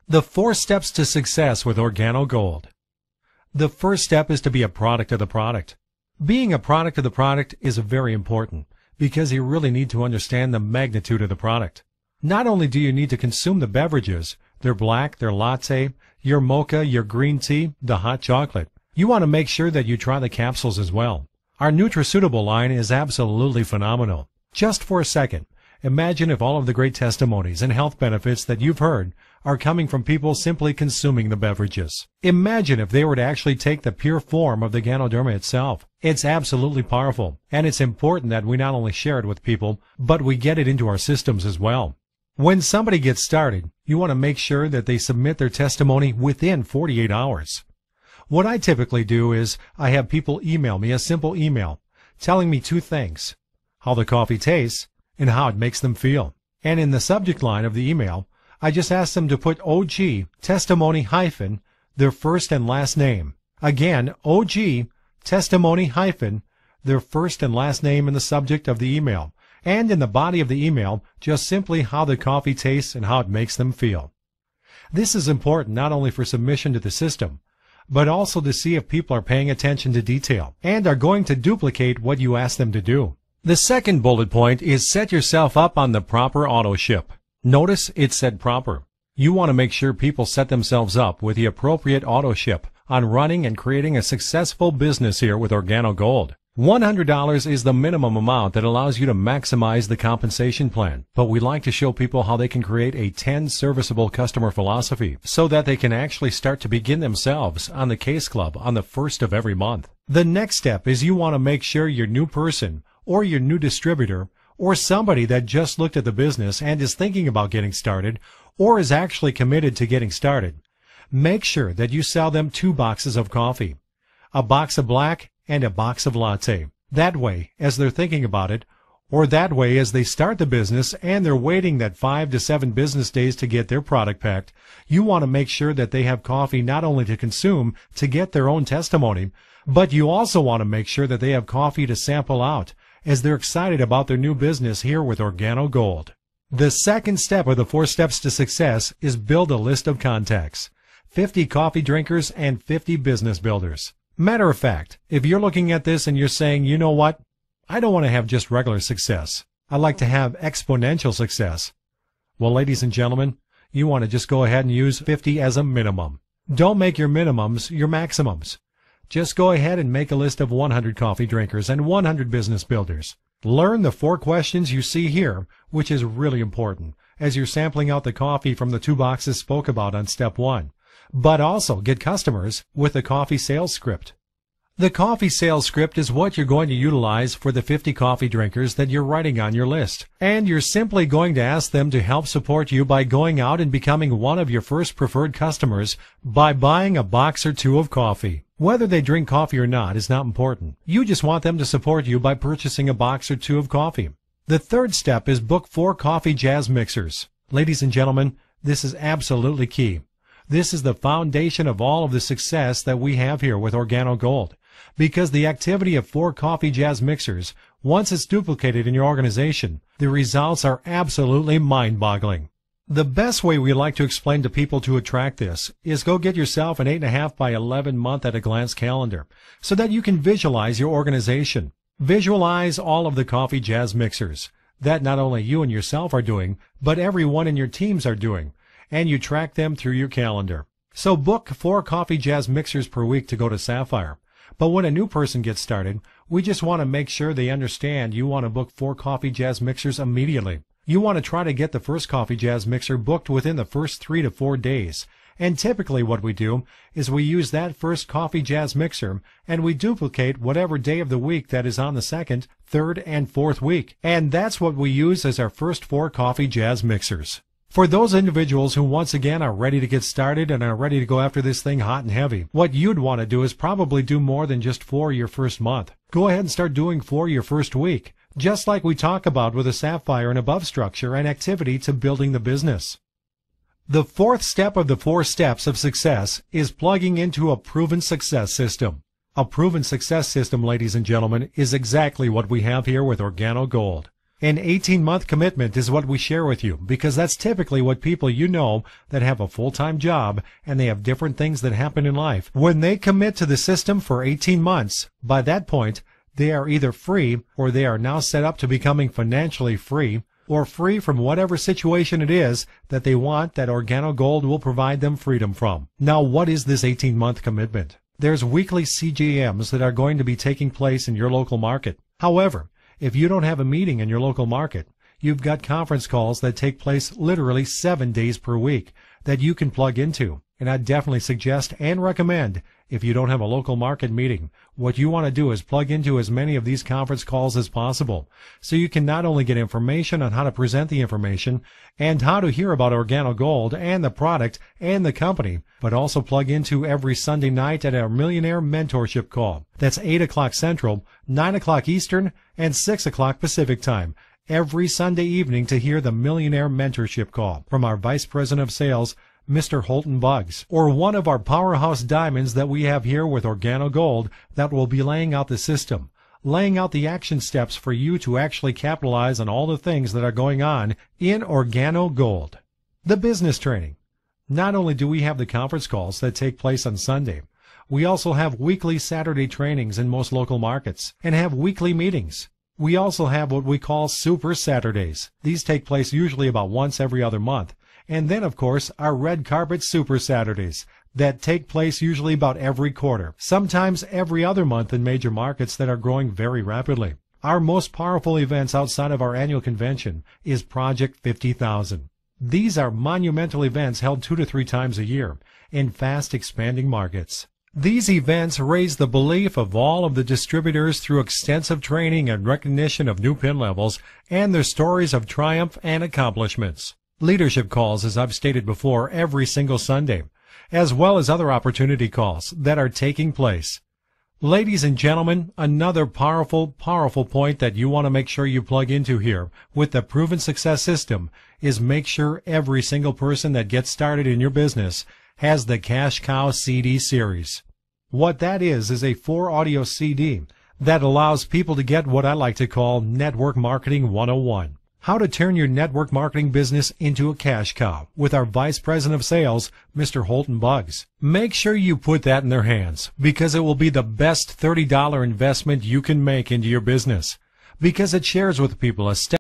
The 4 steps to success with OrGano Gold. The first step is to be a product of the product. Being a product of the product is very important because you really need to understand the magnitude of the product. Not only do you need to consume the beverages, their black, their latte, your mocha, your green tea, the hot chocolate. You want to make sure that you try the capsules as well. Our nutraceutical line is absolutely phenomenal. Just for a second, imagine if all of the great testimonies and health benefits that you've heard are coming from people simply consuming the beverages. Imagine if they were to actually take the pure form of the Ganoderma itself. It's absolutely powerful, and it's important that we not only share it with people, but we get it into our systems as well. When somebody gets started, you want to make sure that they submit their testimony within 48 hours. What I typically do is I have people email me a simple email telling me 2 things: how the coffee tastes and how it makes them feel. And in the subject line of the email, I just ask them to put OG testimony hyphen their first and last name. Again, OG testimony hyphen their first and last name in the subject of the email. And in the body of the email, just simply how the coffee tastes and how it makes them feel. This is important not only for submission to the system, but also to see if people are paying attention to detail and are going to duplicate what you ask them to do. The second bullet point is set yourself up on the proper auto ship. Notice it said proper. You want to make sure people set themselves up with the appropriate auto ship on running and creating a successful business here with OrGano Gold. $100 is the minimum amount that allows you to maximize the compensation plan, but we like to show people how they can create a 10 serviceable customer philosophy so that they can actually start to begin themselves on the Case Club on the 1st of every month. The next step is you want to make sure your new person or your new distributor or somebody that just looked at the business and is thinking about getting started or is actually committed to getting started, make sure that you sell them 2 boxes of coffee, a box of black and a box of latte. That way, as they're thinking about it, or that way as they start the business and they're waiting that 5 to 7 business days to get their product packed, you want to make sure that they have coffee not only to consume to get their own testimony, but you also want to make sure that they have coffee to sample out as they're excited about their new business here with OrGano Gold. The second step of the 4 steps to success is build a list of contacts. 50 coffee drinkers and 50 business builders. Matter of fact, if you're looking at this and you're saying, you know what, I don't want to have just regular success. I'd like to have exponential success. Well, ladies and gentlemen, you want to just go ahead and use 50 as a minimum. Don't make your minimums your maximums. Just go ahead and make a list of 100 coffee drinkers and 100 business builders. Learn the 4 questions you see here, which is really important as you're sampling out the coffee from the 2 boxes spoke about on step 1. But also get customers with the coffee sales script. The coffee sales script is what you're going to utilize for the 50 coffee drinkers that you're writing on your list. And you're simply going to ask them to help support you by going out and becoming one of your first preferred customers by buying a box or 2 of coffee. Whether they drink coffee or not is not important. You just want them to support you by purchasing a box or 2 of coffee. The third step is book 4 coffee jazz mixers. Ladies and gentlemen, this is absolutely key. This is the foundation of all of the success that we have here with OrGano Gold, because the activity of 4 coffee jazz mixers, once it's duplicated in your organization, the results are absolutely mind-boggling. The best way we like to explain to people to attract this is go get yourself an 8.5 by 11 month at a glance calendar so that you can visualize your organization. Visualize all of the coffee jazz mixers that not only you and yourself are doing, but everyone in your teams are doing, and you track them through your calendar. So book 4 coffee jazz mixers per week to go to Sapphire. But when a new person gets started, we just want to make sure they understand you want to book 4 coffee jazz mixers immediately. You want to try to get the first coffee jazz mixer booked within the first 3 to 4 days. And typically what we do is we use that first coffee jazz mixer and we duplicate whatever day of the week that is on the 2nd, 3rd, and 4th week. And that's what we use as our first 4 coffee jazz mixers. For those individuals who once again are ready to get started and are ready to go after this thing hot and heavy, what you'd want to do is probably do more than just 4 your first month. Go ahead and start doing 4 your first week, just like we talk about with a Sapphire and above structure and activity to building the business. The 4th step of the 4 steps of success is plugging into a proven success system. A proven success system, ladies and gentlemen, is exactly what we have here with OrGano Gold. An 18-month commitment is what we share with you because that's typically what people you know that have a full-time job and they have different things that happen in life. When they commit to the system for 18 months, by that point, they are either free or they are now set up to becoming financially free or free from whatever situation it is that they want that OrGano Gold will provide them freedom from. Now, what is this 18-month commitment? There's weekly CGMs that are going to be taking place in your local market. However, if you don't have a meeting in your local market, you've got conference calls that take place literally 7 days per week that you can plug into. And I definitely suggest and recommend, if you don't have a local market meeting, what you want to do is plug into as many of these conference calls as possible so you can not only get information on how to present the information and how to hear about OrGano Gold and the product and the company, but also plug into every Sunday night at our Millionaire Mentorship Call. That's 8 o'clock Central, 9 o'clock Eastern, and 6 o'clock Pacific Time. Every Sunday evening to hear the Millionaire Mentorship Call from our Vice President of Sales, Mr. Holton Buggs, or one of our powerhouse diamonds that we have here with OrGano Gold that will be laying out the system, laying out the action steps for you to actually capitalize on all the things that are going on in OrGano Gold. The business training. Not only do we have the conference calls that take place on Sunday, we also have weekly Saturday trainings in most local markets and have weekly meetings. We also have what we call Super Saturdays. These take place usually about once every other month. And then, of course, our Red Carpet Super Saturdays that take place usually about every quarter, sometimes every other month in major markets that are growing very rapidly. Our most powerful events outside of our annual convention is Project 50,000. These are monumental events held 2 to 3 times a year in fast expanding markets. These events raise the belief of all of the distributors through extensive training and recognition of new pin levels and their stories of triumph and accomplishments. Leadership calls, as I've stated before, every single Sunday, as well as other opportunity calls that are taking place. Ladies and gentlemen, another powerful point that you want to make sure you plug into here with the Proven Success System is make sure every single person that gets started in your business has the Cash Cow CD series. What that is a 4-audio CD that allows people to get what I like to call Network Marketing 101. How to turn your network marketing business into a cash cow with our Vice President of Sales, Mr. Holton Buggs. Make sure you put that in their hands because it will be the best $30 investment you can make into your business because it shares with people a step